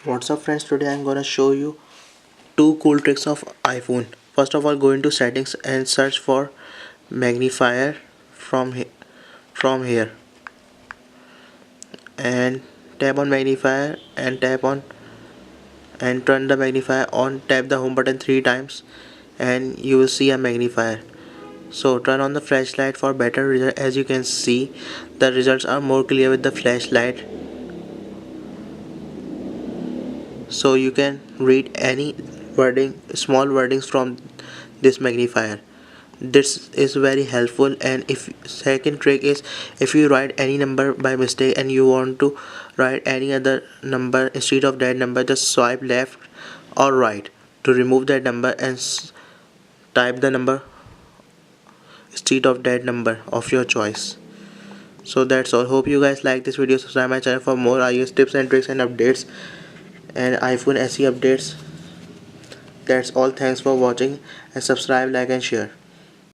What's up friends, today I'm gonna show you two cool tricks of iPhone. First of all, go into settings and search for magnifier from here and tap on magnifier and tap on and turn the magnifier on. Tap the home button 3 times and you will see a magnifier. So turn on the flashlight for better result. As you can see, the results are more clear with the flashlight, so you can read any small wordings from this magnifier. This is very helpful. And if second trick is, if you write any number by mistake and you want to write any other number instead of that number, just swipe left or right to remove that number and type the number instead of that number of your choice. So that's all. Hope you guys like this video. Subscribe my channel for more iOS tips and tricks and updates and iPhone SE updates. That's all. Thanks for watching and subscribe, like and share.